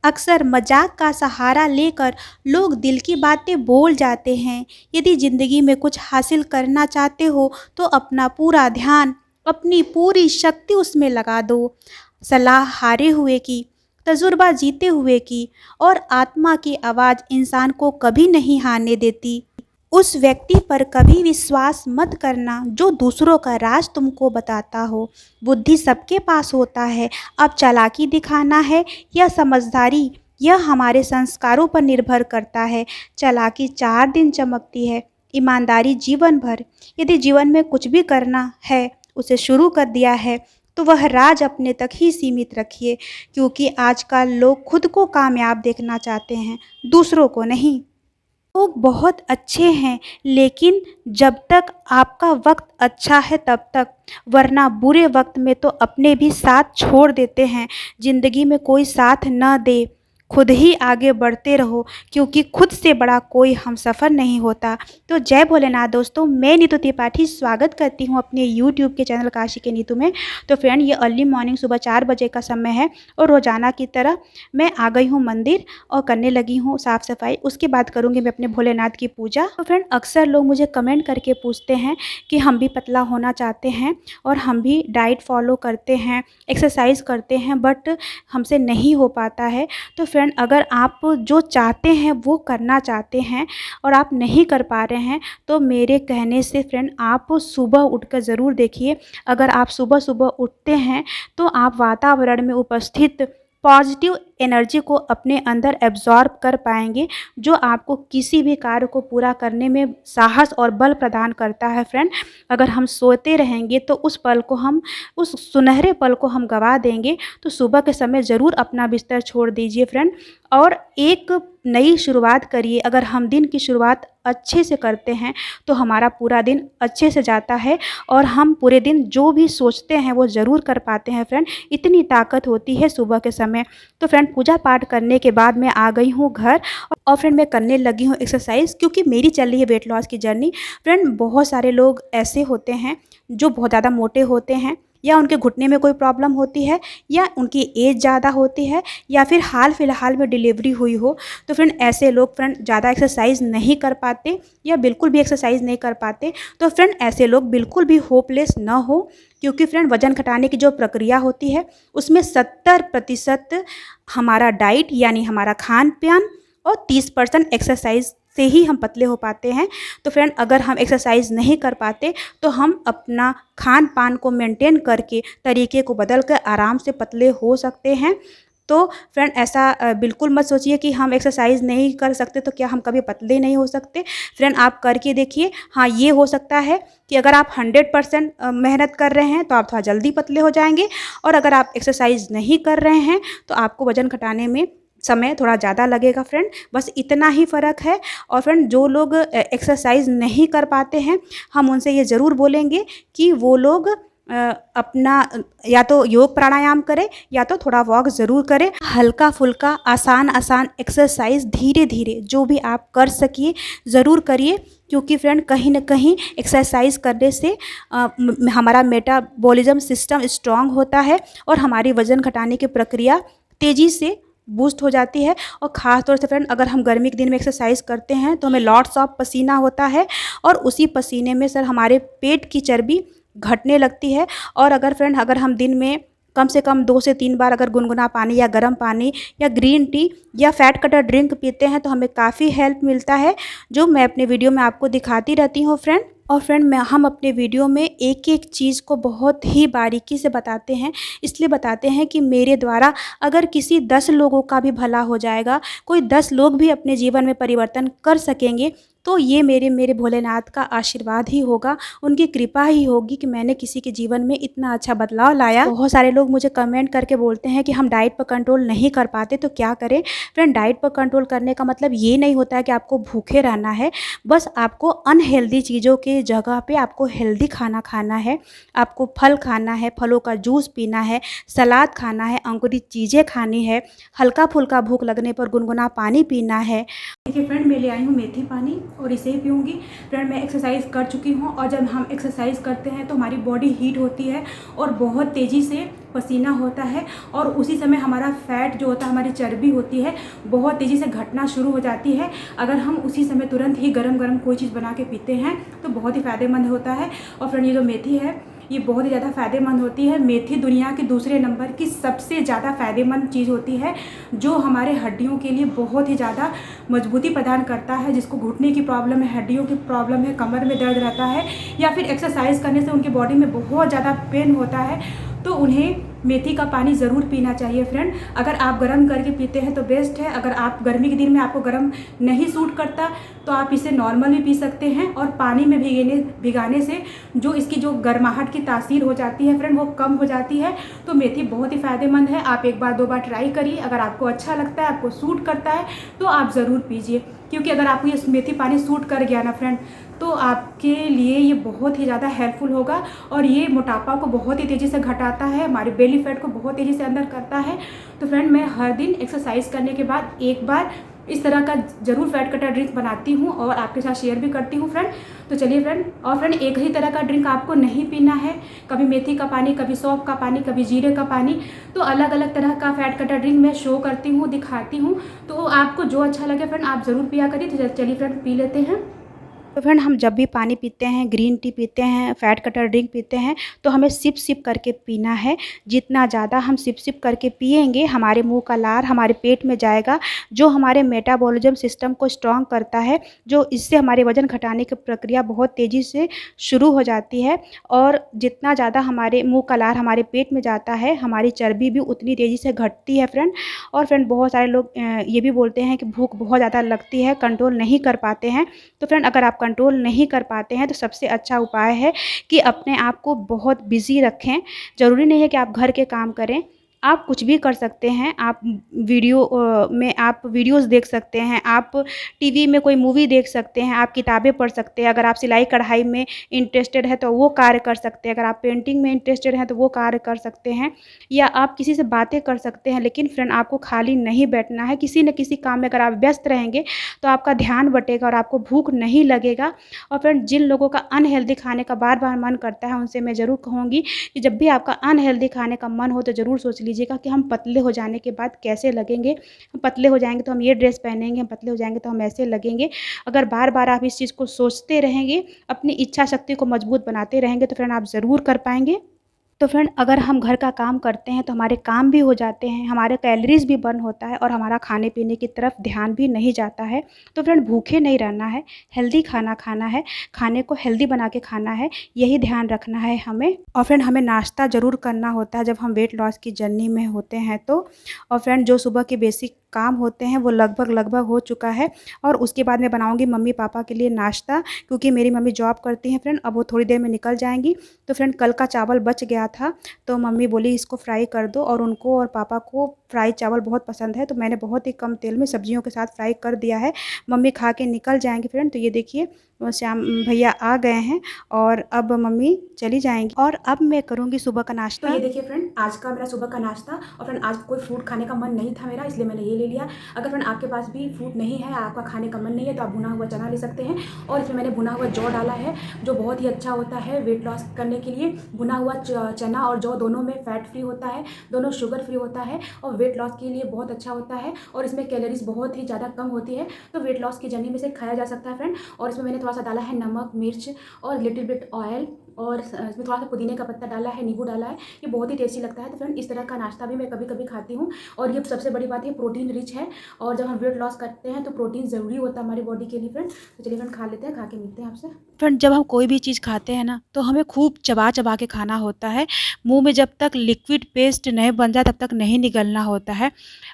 अक्सर मजाक का सहारा लेकर लोग दिल की बातें बोल जाते हैं। यदि ज़िंदगी में कुछ हासिल करना चाहते हो तो अपना पूरा ध्यान, अपनी पूरी शक्ति उसमें लगा दो। सलाह हारे हुए की, तजुर्बा जीते हुए की और आत्मा की आवाज़ इंसान को कभी नहीं हारने देती। उस व्यक्ति पर कभी विश्वास मत करना जो दूसरों का राज तुमको बताता हो। बुद्धि सबके पास होता है, अब चालाकी दिखाना है या समझदारी, यह हमारे संस्कारों पर निर्भर करता है। चालाकी 4 दिन चमकती है, ईमानदारी जीवन भर। यदि जीवन में कुछ भी करना है, उसे शुरू कर दिया है तो वह राज अपने तक ही सीमित रखिए, क्योंकि आजकल लोग खुद को कामयाब देखना चाहते हैं, दूसरों को नहीं। लोग बहुत अच्छे हैं, लेकिन जब तक आपका वक्त अच्छा है तब तक, वरना बुरे वक्त में तो अपने भी साथ छोड़ देते हैं। ज़िंदगी में कोई साथ न दे, खुद ही आगे बढ़ते रहो, क्योंकि खुद से बड़ा कोई हमसफ़र नहीं होता। तो जय भोलेनाथ दोस्तों, मैं नीतू त्रिपाठी स्वागत करती हूँ अपने यूट्यूब के चैनल काशी के नीतू में। तो फ्रेंड, ये अर्ली मॉर्निंग सुबह 4 बजे का समय है और रोज़ाना की तरह मैं आ गई हूँ मंदिर और करने लगी हूँ साफ़ सफाई। उसके बाद करूँगी मैं अपने भोलेनाथ की पूजा। तो फ्रेंड, अक्सर लोग मुझे कमेंट करके पूछते हैं कि हम भी पतला होना चाहते हैं और हम भी डाइट फॉलो करते हैं, एक्सरसाइज करते हैं, बट हमसे नहीं हो पाता है। तो फ्रेंड, अगर आप जो चाहते हैं वो करना चाहते हैं और आप नहीं कर पा रहे हैं, तो मेरे कहने से फ्रेंड, आप सुबह उठकर ज़रूर देखिए। अगर आप सुबह सुबह उठते हैं तो आप वातावरण में उपस्थित पॉजिटिव एनर्जी को अपने अंदर एब्जॉर्ब कर पाएंगे, जो आपको किसी भी कार्य को पूरा करने में साहस और बल प्रदान करता है। फ्रेंड, अगर हम सोते रहेंगे तो उस सुनहरे पल को हम गवा देंगे। तो सुबह के समय ज़रूर अपना बिस्तर छोड़ दीजिए फ्रेंड, और एक नई शुरुआत करिए। अगर हम दिन की शुरुआत अच्छे से करते हैं तो हमारा पूरा दिन अच्छे से जाता है और हम पूरे दिन जो भी सोचते हैं वो ज़रूर कर पाते हैं। फ्रेंड, इतनी ताकत होती है सुबह के समय। तो फ्रेंड, पूजा पाठ करने के बाद मैं आ गई हूँ घर और फ्रेंड मैं करने लगी हूँ एक्सरसाइज, क्योंकि मेरी चल रही है वेट लॉस की जर्नी। फ्रेंड, बहुत सारे लोग ऐसे होते हैं जो बहुत ज़्यादा मोटे होते हैं, या उनके घुटने में कोई प्रॉब्लम होती है, या उनकी एज ज़्यादा होती है, या फिर हाल फिलहाल में डिलीवरी हुई हो। तो फ्रेंड, ऐसे लोग फ्रेंड ज़्यादा एक्सरसाइज नहीं कर पाते या बिल्कुल भी एक्सरसाइज नहीं कर पाते। तो फ्रेंड, ऐसे लोग बिल्कुल भी होपलेस न हो, क्योंकि फ्रेंड वज़न घटाने की जो प्रक्रिया होती है उसमें 70% हमारा डाइट यानी हमारा खान पान और 30% एक्सरसाइज से ही हम पतले हो पाते हैं। तो फ्रेंड, अगर हम एक्सरसाइज नहीं कर पाते तो हम अपना खान पान को मेंटेन करके, तरीके को बदल कर आराम से पतले हो सकते हैं। तो फ्रेंड, ऐसा बिल्कुल मत सोचिए कि हम एक्सरसाइज नहीं कर सकते तो क्या हम कभी पतले नहीं हो सकते। फ्रेंड, आप करके देखिए। हाँ, ये हो सकता है कि अगर आप 100% मेहनत कर रहे हैं तो आप थोड़ा जल्दी पतले हो जाएंगे, और अगर आप एक्सरसाइज नहीं कर रहे हैं तो आपको वज़न घटाने में समय थोड़ा ज़्यादा लगेगा। फ्रेंड, बस इतना ही फ़र्क है। और फ्रेंड, जो लोग एक्सरसाइज नहीं कर पाते हैं, हम उनसे ये ज़रूर बोलेंगे कि वो लोग अपना या तो योग प्राणायाम करें या तो थोड़ा वॉक ज़रूर करें। हल्का फुल्का आसान आसान एक्सरसाइज धीरे धीरे जो भी आप कर सकिए ज़रूर करिए, क्योंकि फ्रेंड कहीं ना कहीं एक्सरसाइज करने से हमारा मेटाबॉलिज्म सिस्टम स्ट्रांग होता है और हमारी वज़न घटाने की प्रक्रिया तेज़ी से बूस्ट हो जाती है। और ख़ास तौर से फ्रेंड, अगर हम गर्मी के दिन में एक्सरसाइज करते हैं तो हमें लॉट्स ऑफ पसीना होता है, और उसी पसीने में सर हमारे पेट की चर्बी घटने लगती है। और अगर हम दिन में कम से कम 2 से 3 बार अगर गुनगुना पानी या गर्म पानी या ग्रीन टी या फैट कटर ड्रिंक पीते हैं तो हमें काफ़ी हेल्प मिलता है, जो मैं अपने वीडियो में आपको दिखाती रहती हूँ फ्रेंड। और फ्रेंड, हम अपने वीडियो में एक एक चीज़ को बहुत ही बारीकी से बताते हैं। इसलिए बताते हैं कि मेरे द्वारा अगर किसी 10 लोगों का भी भला हो जाएगा, कोई 10 लोग भी अपने जीवन में परिवर्तन कर सकेंगे, तो ये मेरे भोलेनाथ का आशीर्वाद ही होगा, उनकी कृपा ही होगी कि मैंने किसी के जीवन में इतना अच्छा बदलाव लाया। बहुत सारे लोग मुझे कमेंट करके बोलते हैं कि हम डाइट पर कंट्रोल नहीं कर पाते तो क्या करें। फ्रेंड, डाइट पर कंट्रोल करने का मतलब ये नहीं होता है कि आपको भूखे रहना है, बस आपको अनहेल्दी चीज़ों के जगह पे आपको हेल्दी खाना खाना है। आपको फल खाना है, फलों का जूस पीना है, सलाद खाना है, अंकुरित चीज़ें खानी है, हल्का फुल्का भूख लगने पर गुनगुना पानी पीना है। देखिए फ्रेंड, मैं ले आई हूँ मेथी पानी और इसे ही पीऊँगी। फ्रेंड, मैं एक्सरसाइज कर चुकी हूँ और जब हम एक्सरसाइज करते हैं तो हमारी बॉडी हीट होती है और बहुत तेज़ी से पसीना होता है और उसी समय हमारा फैट जो होता है, हमारी चर्बी होती है, बहुत तेज़ी से घटना शुरू हो जाती है। अगर हम उसी समय तुरंत ही गरम गरम कोई चीज़ बना के पीते हैं तो बहुत ही फ़ायदेमंद होता है। और फ्रेंड, ये जो मेथी है ये बहुत ही ज़्यादा फ़ायदेमंद होती है। मेथी दुनिया के दूसरे नंबर की सबसे ज़्यादा फ़ायदेमंद चीज़ होती है, जो हमारे हड्डियों के लिए बहुत ही ज़्यादा मजबूती प्रदान करता है। जिसको घुटने की प्रॉब्लम है, हड्डियों की प्रॉब्लम है, कमर में दर्द रहता है या फिर एक्सरसाइज करने से उनकी बॉडी में बहुत ज़्यादा पेन होता है, तो उन्हें मेथी का पानी ज़रूर पीना चाहिए। फ्रेंड, अगर आप गर्म करके पीते हैं तो बेस्ट है। अगर आप गर्मी के दिन में आपको गर्म नहीं सूट करता तो आप इसे नॉर्मल भी पी सकते हैं और पानी में भिगाने से जो इसकी जो गर्माहट की तासीर हो जाती है फ्रेंड, वो कम हो जाती है। तो मेथी बहुत ही फ़ायदेमंद है। आप एक बार 2 बार ट्राई करिए। अगर आपको अच्छा लगता है, आपको सूट करता है तो आप ज़रूर पीजिए, क्योंकि अगर आपको ये मेथी पानी सूट कर गया ना फ्रेंड, तो आपके लिए ये बहुत ही ज़्यादा हेल्पफुल होगा और ये मोटापा को बहुत ही तेज़ी से घटाता है, हमारे बेली फैट को बहुत तेज़ी से अंदर करता है। तो फ्रेंड, मैं हर दिन एक्सरसाइज करने के बाद एक बार इस तरह का ज़रूर फैट कटर ड्रिंक बनाती हूँ और आपके साथ शेयर भी करती हूँ फ्रेंड। तो चलिए फ्रेंड, और फ्रेंड एक ही तरह का ड्रिंक आपको नहीं पीना है। कभी मेथी का पानी, कभी सौंफ का पानी, कभी जीरे का पानी, तो अलग अलग तरह का फैट कटर ड्रिंक मैं शो करती हूँ, दिखाती हूँ। तो आपको जो अच्छा लगे फ्रेंड आप ज़रूर पिया करिए। तो चलिए फ्रेंड, पी लेते हैं। तो फ्रेंड, हम जब भी पानी पीते हैं, ग्रीन टी पीते हैं, फैट कटर ड्रिंक पीते हैं, तो हमें सिप सिप करके पीना है। जितना ज़्यादा हम सिप सिप करके पिएंगे, हमारे मुंह का लार हमारे पेट में जाएगा, जो हमारे मेटाबॉलिज्म सिस्टम को स्ट्रॉन्ग करता है, जो इससे हमारे वज़न घटाने की प्रक्रिया बहुत तेज़ी से शुरू हो जाती है। और जितना ज़्यादा हमारे मुंह का लार हमारे पेट में जाता है, हमारी चर्बी भी उतनी तेज़ी से घटती है फ्रेंड। और फ्रेंड, बहुत सारे लोग ये भी बोलते हैं कि भूख बहुत ज़्यादा लगती है, कंट्रोल नहीं कर पाते हैं। तो फ्रेंड, अगर आप कंट्रोल नहीं कर पाते हैं तो सबसे अच्छा उपाय है कि अपने आप को बहुत बिज़ी रखें। ज़रूरी नहीं है कि आप घर के काम करें, आप कुछ भी कर सकते हैं। आप में आप वीडियोस देख सकते हैं, आप टीवी में कोई मूवी देख सकते हैं, आप किताबें पढ़ सकते हैं। अगर आप सिलाई कढ़ाई में इंटरेस्टेड है तो वो कार्य कर सकते हैं, अगर आप पेंटिंग में इंटरेस्टेड हैं तो वो कार्य कर सकते हैं, या आप किसी से बातें कर सकते हैं। लेकिन फ्रेंड, आपको खाली नहीं बैठना है। किसी न किसी काम में अगर आप व्यस्त रहेंगे तो आपका ध्यान बटेगा और आपको भूख नहीं लगेगा। और फ्रेंड, जिन लोगों का अनहेल्दी खाने का बार बार मन करता है, उनसे मैं ज़रूर कहूँगी कि जब भी आपका अनहेल्दी खाने का मन हो तो ज़रूर सोच लीजिएगा कि हम पतले हो जाने के बाद कैसे लगेंगे। हम पतले हो जाएंगे तो हम ये ड्रेस पहनेंगे, हम पतले हो जाएंगे तो हम ऐसे लगेंगे। अगर बार बार आप इस चीज़ को सोचते रहेंगे, अपनी इच्छा शक्ति को मजबूत बनाते रहेंगे, तो फ्रेंड आप ज़रूर कर पाएंगे। तो फ्रेंड, अगर हम घर का काम करते हैं तो हमारे काम भी हो जाते हैं, हमारे कैलोरीज़ भी बर्न होता है और हमारा खाने पीने की तरफ ध्यान भी नहीं जाता है। तो फ्रेंड, भूखे नहीं रहना है, हेल्दी खाना खाना है, खाने को हेल्दी बना के खाना है, यही ध्यान रखना है हमें। और फ्रेंड, हमें नाश्ता ज़रूर करना होता है जब हम वेट लॉस की जर्नी में होते हैं तो। और फ्रेंड, जो सुबह के बेसिक काम होते हैं वो लगभग हो चुका है और उसके बाद मैं बनाऊंगी मम्मी पापा के लिए नाश्ता, क्योंकि मेरी मम्मी जॉब करती हैं फ्रेंड। अब वो थोड़ी देर में निकल जाएंगी। तो फ्रेंड, कल का चावल बच गया था तो मम्मी बोली इसको फ्राई कर दो, और उनको और पापा को फ्राई चावल बहुत पसंद है, तो मैंने बहुत ही कम तेल में सब्जियों के साथ फ्राई कर दिया है। मम्मी खा के निकल जाएंगे फ्रेंड। तो ये देखिए, श्याम भैया आ गए हैं और अब मम्मी चली जाएंगी और अब मैं करूँगी सुबह का नाश्ता। तो ये देखिए फ्रेंड, आज का मेरा सुबह का नाश्ता। और फ्रेंड, आज कोई फ्रूट खाने का मन नहीं था मेरा, इसलिए मैंने ये ले लिया। अगर फ्रेंड आपके पास भी फ्रूट नहीं है, आपका खाने का मन नहीं है, तो आप भुना हुआ चना ले सकते हैं। और इसमें मैंने भुना हुआ जौ डाला है, जो बहुत ही अच्छा होता है वेट लॉस करने के लिए। भुना हुआ चना और जौ दोनों में फैट फ्री होता है, दोनों शुगर फ्री होता है और वेट लॉस के लिए बहुत अच्छा होता है। और इसमें कैलोरीज बहुत ही ज़्यादा कम होती है, तो वेट लॉस की जर्नी में से खाया जा सकता है फ्रेंड। और इसमें मैंने थोड़ा सा डाला है नमक, मिर्च और लिटिल बिट ऑयल, और इसमें थोड़ा सा पुदीने का पत्ता डाला है, नींबू डाला है। ये बहुत ही टेस्टी लगता है। तो फ्रेंड, इस तरह का नाश्ता भी मैं कभी कभी खाती हूँ। और ये सबसे बड़ी बात है, प्रोटीन रिच है, और जब हम वेट लॉस करते हैं तो प्रोटीन ज़रूरी होता है हमारी बॉडी के लिए फ्रेंड। तो चलिए फ्रेंड, खा लेते हैं, खा के मिलते हैं आपसे। फ्रेंड, जब हम कोई भी चीज़ खाते हैं ना तो हमें खूब चबा चबा के खाना होता है। मुंह में जब तक लिक्विड पेस्ट नहीं बन जाए तब तक नहीं निगलना होता है।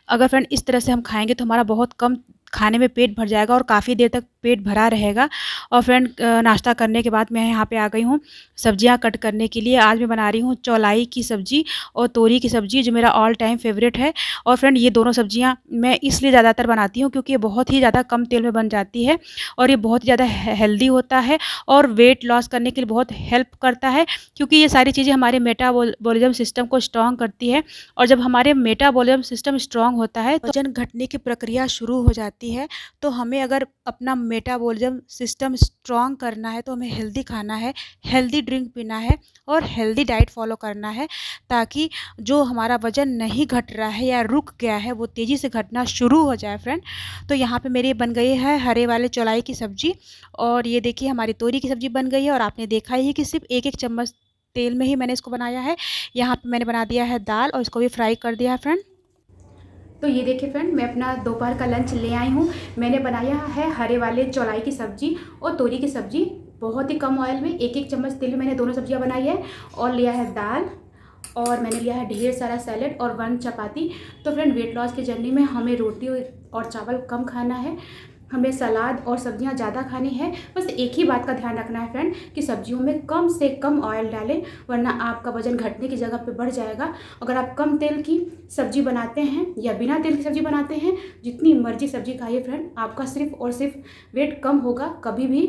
अगर फ्रेंड इस तरह से हम खाएंगे तो हमारा बहुत कम खाने में पेट भर जाएगा और काफ़ी देर तक पेट भरा रहेगा। और फ्रेंड, नाश्ता करने के बाद मैं यहाँ पे आ गई हूँ सब्जियाँ कट करने के लिए। आज मैं बना रही हूँ चौलाई की सब्ज़ी और तोरी की सब्ज़ी, जो मेरा ऑल टाइम फेवरेट है। और फ्रेंड, ये दोनों सब्जियाँ मैं इसलिए ज़्यादातर बनाती हूँ क्योंकि ये बहुत ही ज़्यादा कम तेल में बन जाती है और ये बहुत ही ज़्यादा हेल्दी होता है और वेट लॉस करने के लिए बहुत हेल्प करता है, क्योंकि ये सारी चीज़ें हमारे मेटाबॉलिज्म सिस्टम को स्ट्रॉन्ग करती है। और जब हमारे मेटाबॉलिज्म सिस्टम स्ट्रॉन्ग होता है तो वजन घटने की प्रक्रिया शुरू हो जाती होती है। तो हमें अगर अपना मेटाबॉलिज्म सिस्टम स्ट्रॉन्ग करना है तो हमें हेल्दी खाना है, हेल्दी ड्रिंक पीना है और हेल्दी डाइट फॉलो करना है, ताकि जो हमारा वज़न नहीं घट रहा है या रुक गया है वो तेज़ी से घटना शुरू हो जाए फ्रेंड। तो यहाँ पे मेरी बन गई है हरे वाले चौलाई की सब्ज़ी, और ये देखिए हमारी तोरी की सब्ज़ी बन गई है। और आपने देखा ही कि सिर्फ एक चम्मच तेल में ही मैंने इसको बनाया है। यहाँ पे मैंने बना दिया है दाल और इसको भी फ्राई कर दिया है फ्रेंड। तो ये देखिए फ्रेंड, मैं अपना दोपहर का लंच ले आई हूँ। मैंने बनाया है हरे वाले चौलाई की सब्ज़ी और तोरी की सब्ज़ी, बहुत ही कम ऑयल में, एक चम्मच तेल में मैंने दोनों सब्जियाँ बनाई है। और लिया है दाल, और मैंने लिया है ढेर सारा सैलेड और 1 चपाती। तो फ्रेंड, वेट लॉस की जर्नी में हमें रोटी और चावल कम खाना है, हमें सलाद और सब्जियां ज़्यादा खानी है। बस एक ही बात का ध्यान रखना है फ्रेंड कि सब्जियों में कम से कम ऑयल डालें, वरना आपका वजन घटने की जगह पे बढ़ जाएगा। अगर आप कम तेल की सब्जी बनाते हैं या बिना तेल की सब्जी बनाते हैं, जितनी मर्जी सब्जी खाइए फ्रेंड, आपका सिर्फ और सिर्फ वेट कम होगा, कभी भी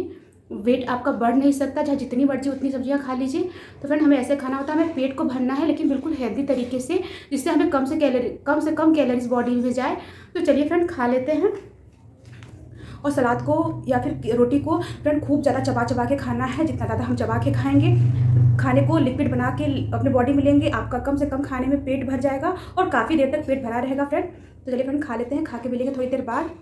वेट आपका बढ़ नहीं सकता। चाहे जितनी मर्जी उतनी सब्जियां खा लीजिए। तो फ्रेंड, हमें ऐसे खाना होता है, हमें पेट को भरना है, लेकिन बिल्कुल हेल्दी तरीके से, जिससे हमें कम से कम कैलोरीज बॉडी में जाए। तो चलिए फ्रेंड, खा लेते हैं। और सलाद को या फिर रोटी को फ्रेंड खूब ज़्यादा चबा चबा के खाना है। जितना ज़्यादा हम चबा के खाएंगे, खाने को लिक्विड बना के अपने बॉडी में लेंगे, आपका कम से कम खाने में पेट भर जाएगा और काफ़ी देर तक पेट भरा रहेगा फ्रेंड। तो चलिए फ्रेंड, खा लेते हैं, खा के मिलेंगे थोड़ी देर बाद।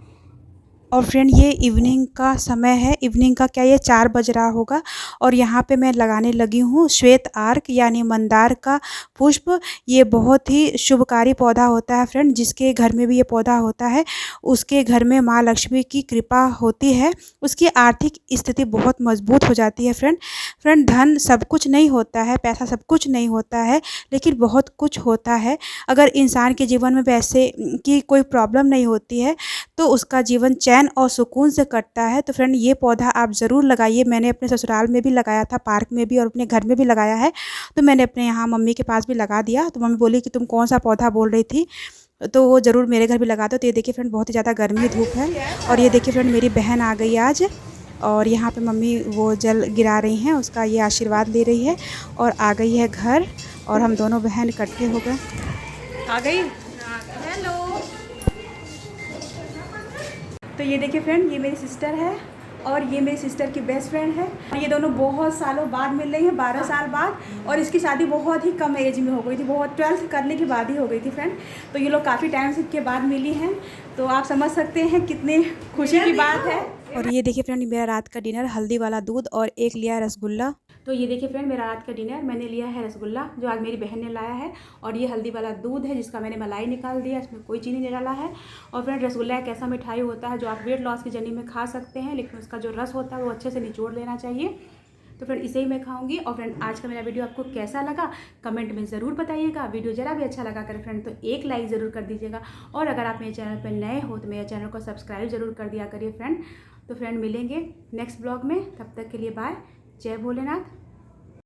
और फ्रेंड, ये इवनिंग का समय है। इवनिंग का क्या, ये 4 बज रहा होगा। और यहाँ पे मैं लगाने लगी हूँ श्वेत आर्क यानी मंदार का पुष्प। ये बहुत ही शुभकारी पौधा होता है फ्रेंड। जिसके घर में भी ये पौधा होता है, उसके घर में माँ लक्ष्मी की कृपा होती है, उसकी आर्थिक स्थिति बहुत मजबूत हो जाती है फ्रेंड। फ्रेंड, धन सब कुछ नहीं होता है, पैसा सब कुछ नहीं होता है, लेकिन बहुत कुछ होता है। अगर इंसान के जीवन में पैसे की कोई प्रॉब्लम नहीं होती है तो उसका जीवन चैन और सुकून से कटता है। तो फ्रेंड, ये पौधा आप ज़रूर लगाइए। मैंने अपने ससुराल में भी लगाया था, पार्क में भी, और अपने घर में भी लगाया है। तो मैंने अपने यहाँ मम्मी के पास भी लगा दिया। तो मम्मी बोली कि तुम कौन सा पौधा बोल रही थी, तो वो ज़रूर मेरे घर भी लगा दो। तो ये देखिए फ्रेंड, बहुत ही ज़्यादा गर्मी धूप है। और ये देखिए फ्रेंड, मेरी बहन आ गई आज, और यहाँ पे मम्मी वो जल गिरा रही हैं, उसका ये आशीर्वाद ले रही है, और आ गई है घर। और हम दोनों बहन इकट्ठे हो गए। आ गई। हेलो। तो ये देखिए फ्रेंड, ये मेरी सिस्टर है और ये मेरी सिस्टर की बेस्ट फ्रेंड है। ये दोनों बहुत सालों बाद मिल रही हैं, 12 साल बाद। और इसकी शादी बहुत ही कम एज में हो गई थी, बहुत 12th करने के बाद ही हो गई थी फ्रेंड। तो ये लोग काफ़ी टाइम के बाद मिली हैं, तो आप समझ सकते हैं कितनी खुशी की बात है। और ये देखिए फ्रेंड, मेरा रात का डिनर, हल्दी वाला दूध और एक लिया रसगुल्ला। तो ये देखिए फ्रेंड, मेरा रात का डिनर, मैंने लिया है रसगुल्ला जो आज मेरी बहन ने लाया है, और ये हल्दी वाला दूध है जिसका मैंने मलाई निकाल दिया, इसमें कोई चीनी नहीं डाला है। और फ्रेंड, रसगुल्ला एक ऐसा मिठाई होता है जो आप वेट लॉस की जर्नी में खा सकते हैं, लेकिन उसका जो रस होता है वो अच्छे से निचोड़ लेना चाहिए। तो फ्रेंड, इसे ही मैं खाऊंगी। और फ्रेंड, आज का मेरा वीडियो आपको कैसा लगा कमेंट में ज़रूर बताइएगा। वीडियो ज़रा भी अच्छा लगा करे फ्रेंड तो एक लाइक ज़रूर कर दीजिएगा। और अगर आप मेरे चैनल पर नए हो तो मेरे चैनल को सब्सक्राइब ज़रूर कर दिया करिए फ्रेंड। तो फ्रेंड, मिलेंगे नेक्स्ट ब्लॉग में, तब तक के लिए बाय। जय भोलेनाथ।